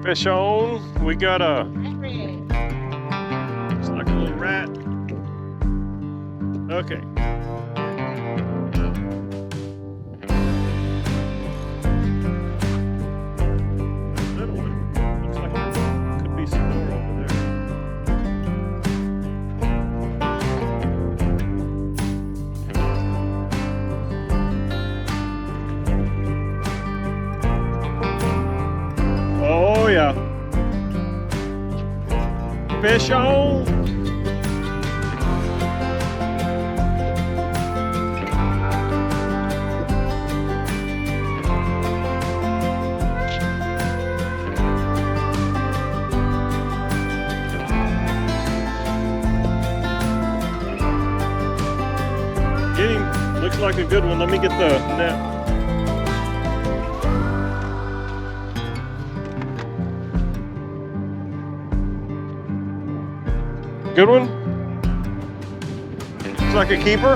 Fish on. We got a, it's like a little rat. Okay. Little one. Looks like there could be some more over there. Oh yeah. Fish on. Get him. Looks like a good one. Let me get the net. Good one? Looks like a keeper.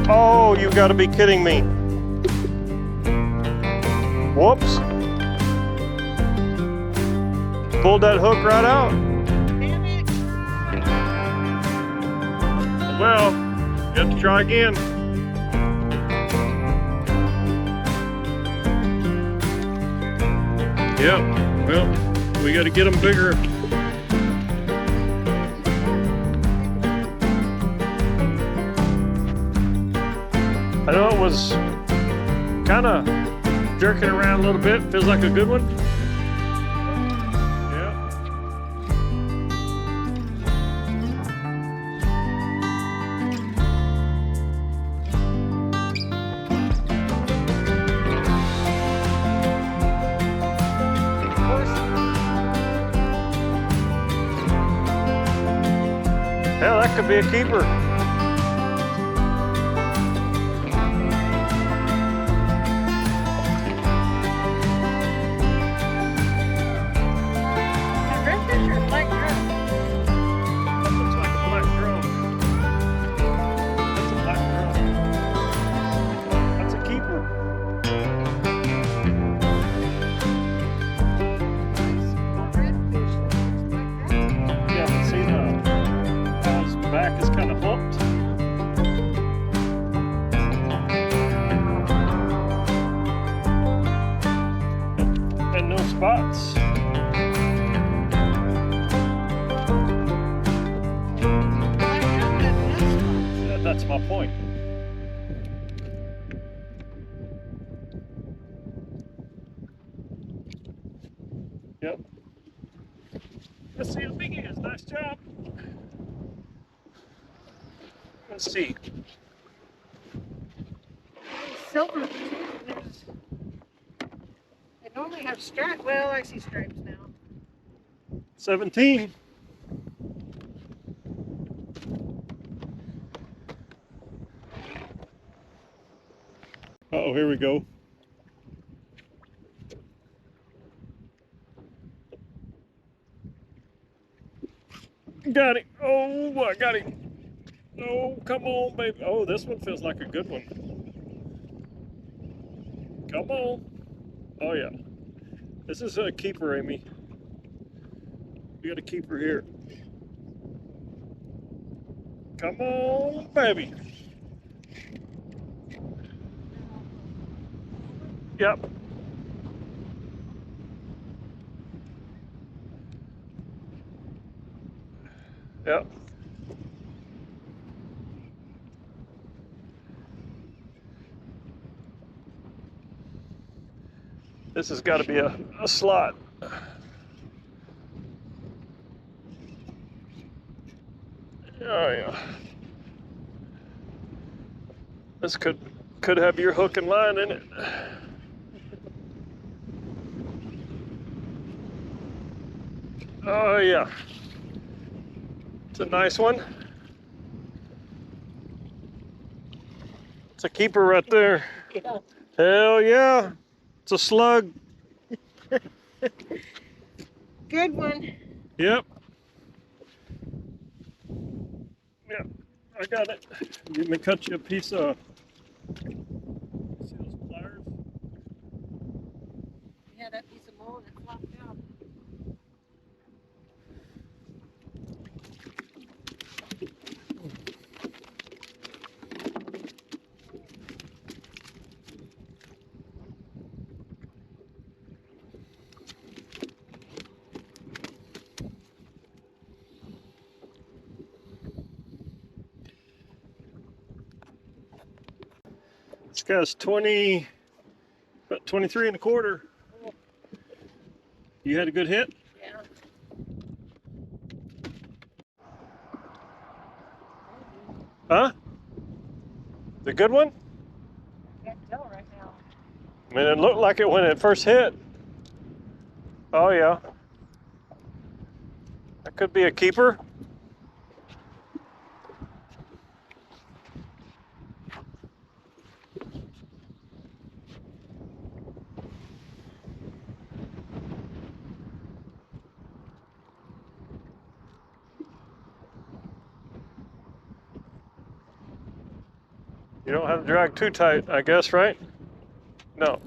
Oh, you gotta be kidding me. Whoops. Pulled that hook right out. Well, you have to try again. Yep, well, we gotta get them bigger. I know it was kind of jerking around a little bit. Feels like a good one. Yeah. Hell, that could be a keeper. Back is kind of hooked. And no spots. Yeah, that's my point. Yep. Let's see how big he is. Nice job. Let's see. Silver tooth. They normally have stripes. Well, I see stripes now. 17. Uh-oh, here we go. Got him. Oh, I got him. Oh, come on, baby. Oh, this one feels like a good one. Come on. Oh, yeah. This is a keeper, Amy. We got a keeper here. Come on, baby. Yep. Yep. This has got to be a slot. Oh yeah. This could have your hook and line in it. Oh yeah. It's a nice one. It's a keeper right there. Yeah. Hell yeah. It's a slug. Good one. Yep. Yep. I got it. Let me cut you a piece of. See those pliers? at that piece of mold and it flopped out. This guy's 20, about 23 and a quarter. You had a good hit? Yeah. Huh? The good one? Can't tell right now. I mean, it looked like it when it first hit. Oh yeah. That could be a keeper. You don't have to drag too tight, I guess, right? No.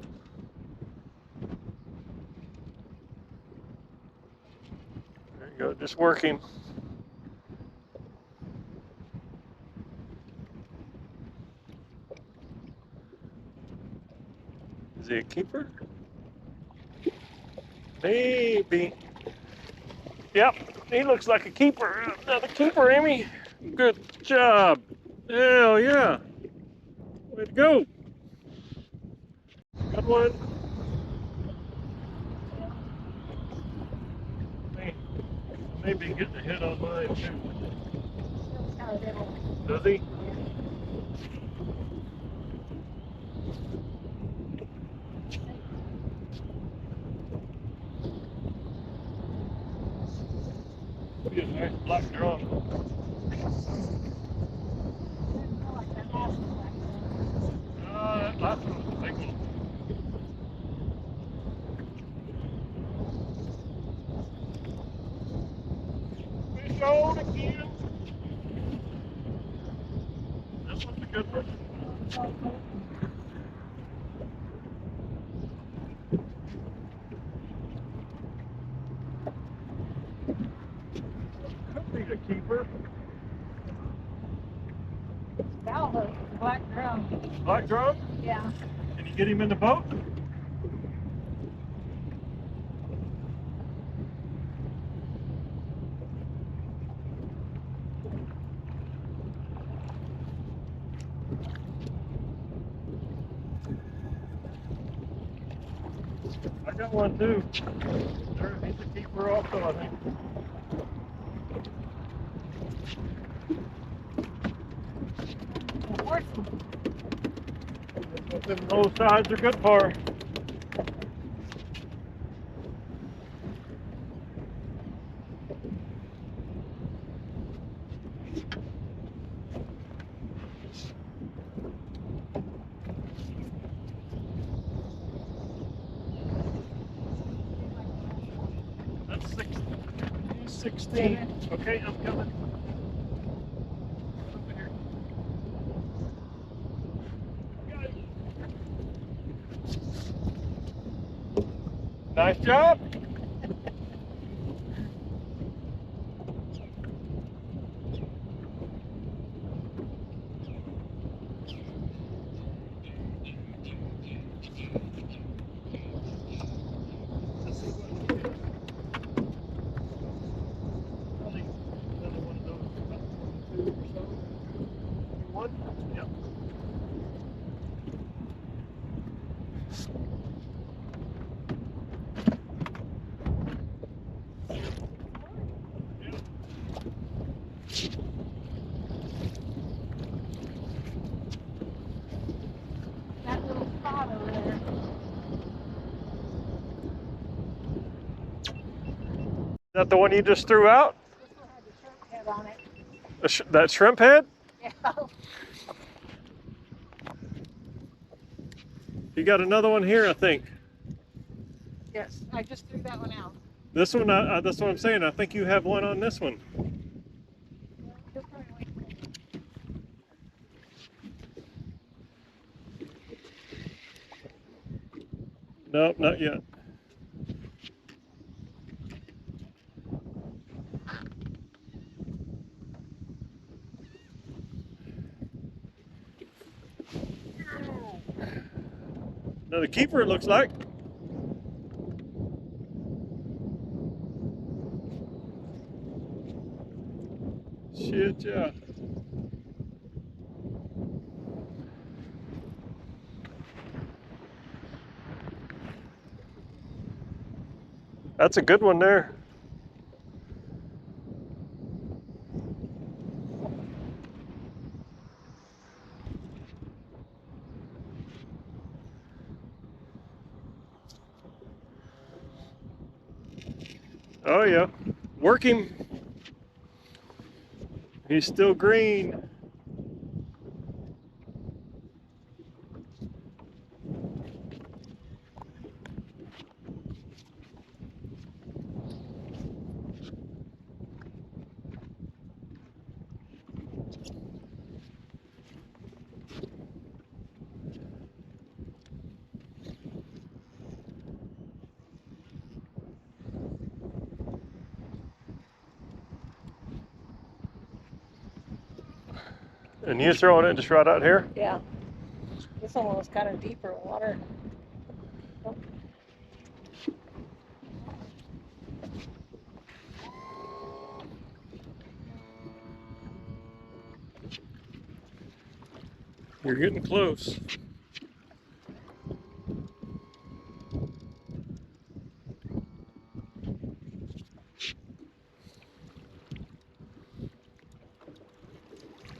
There you go, just working. Is he a keeper? Maybe. Yep, he looks like a keeper. Another keeper, Amy. Good job. Hell yeah. Way to go. Good one. Maybe getting a hit on mine too. Does he? Be a nice black drum. That last one was a big one. Fish on again. This one's a good one. Could be a keeper. Valvo, black drum. Black drum? Yeah. Can you get him in the boat? I got one too. He's a keeper also, I think. Those sides are good for. That's 16. Okay, I'm coming. Over here. Got it. Nice job. Yep. That little spot over there. Is that the one you just threw out? This one had the shrimp head on it. That shrimp head? Yeah. You got another one here, I think. Yes, I just threw that one out. This one, that's what I'm saying. I think you have one on this one. Nope, not yet. Another keeper, it looks like. Shit, yeah. That's a good one there. Oh yeah, work him. He's still green. And you throwing it just right out here? Yeah. This one was kind of deeper water. You're getting close.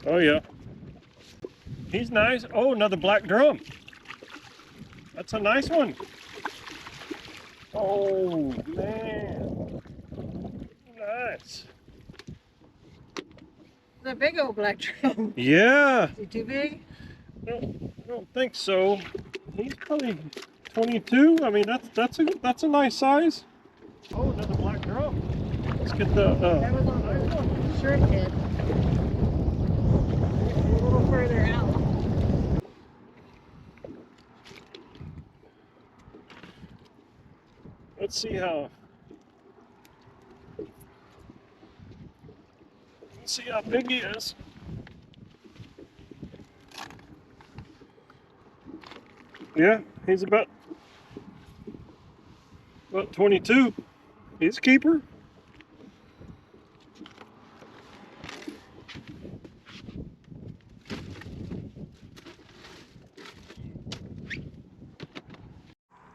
Oh yeah. He's nice. Oh, another black drum. That's a nice one. Oh man. Nice. The big old black drum. Yeah. Is he too big? I don't think so. He's probably 22. I mean, that's a nice size. Oh, another black drum. Let's get the. That was on the shrimp head. A little further out. Let's see how. Let's see how big he is. Yeah, he's about 22. He's a keeper.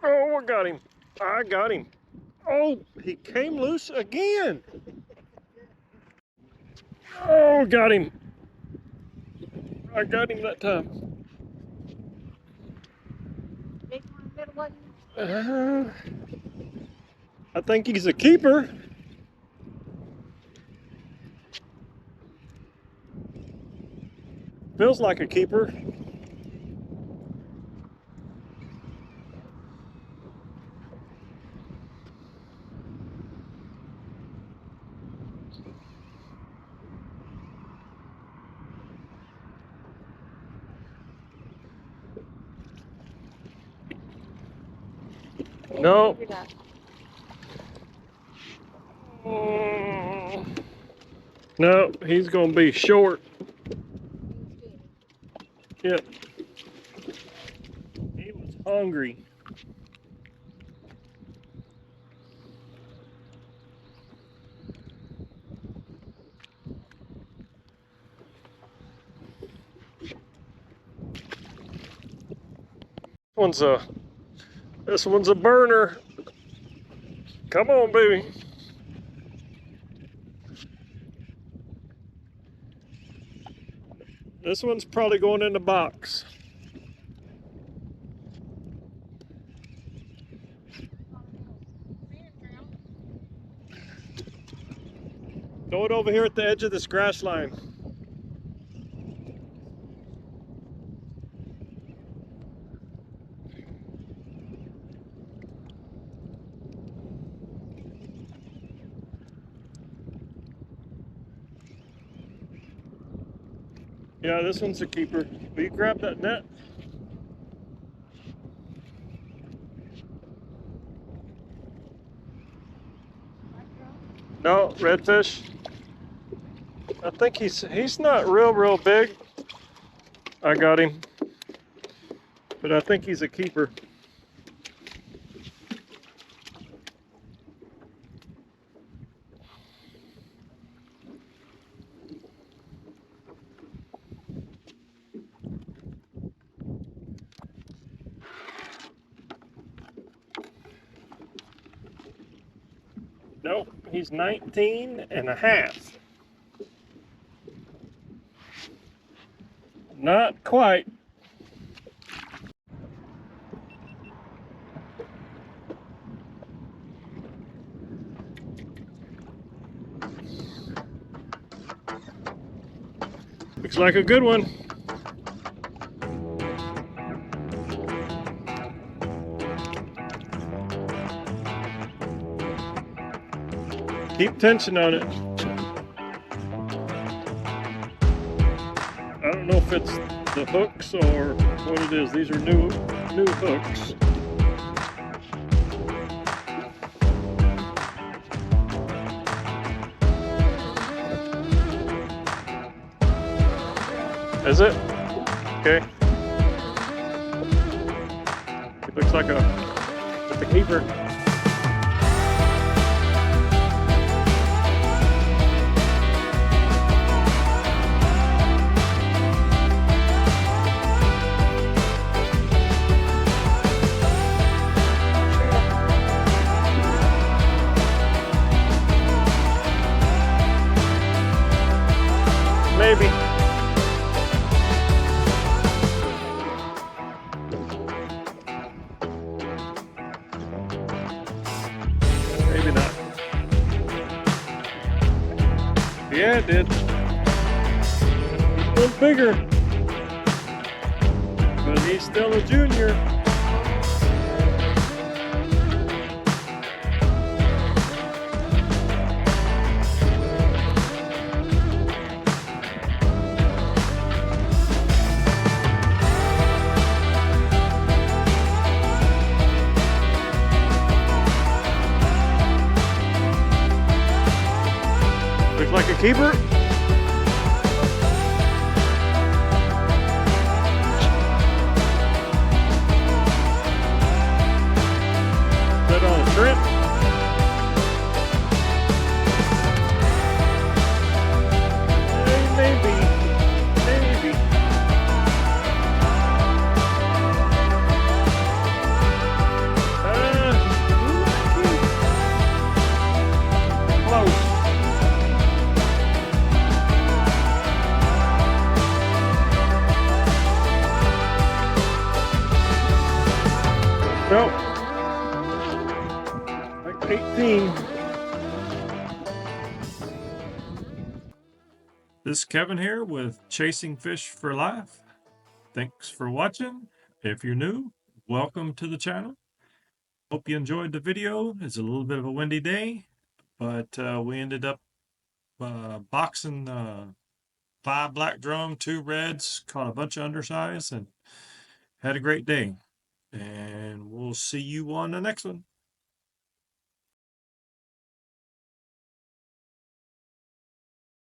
Oh, I got him. I got him. Oh, he came loose again. Oh, got him. I got him that time. Big one, little one. I think he's a keeper. Feels like a keeper. No. Maybe not. No, he's gonna be short. Yep. He was hungry. This one's a burner. Come on, baby. This one's probably going in the box. Throw it over here at the edge of this grass line. Yeah, this one's a keeper. Will you grab that net? No, redfish. I think he's not real big. I got him. But I think he's a keeper. Nope, he's 19 and a half. Not quite. Looks like a good one. Keep tension on it. I don't know if it's the hooks or what it is. These are new hooks. Is it? Okay. It looks like a keeper. Maybe. Maybe not. Yeah, it did. He's a little bigger. But he's still a junior. Looks like a keeper. Set on a shrimp. Maybe. Close. Nope. Like 18. This is Kevin here with Chasing Fish for Life. Thanks for watching. If you're new, welcome to the channel. Hope you enjoyed the video. It's a little bit of a windy day, but we ended up boxing 5 black drum, 2 reds, caught a bunch of undersize, and had a great day. And we'll see you on the next one.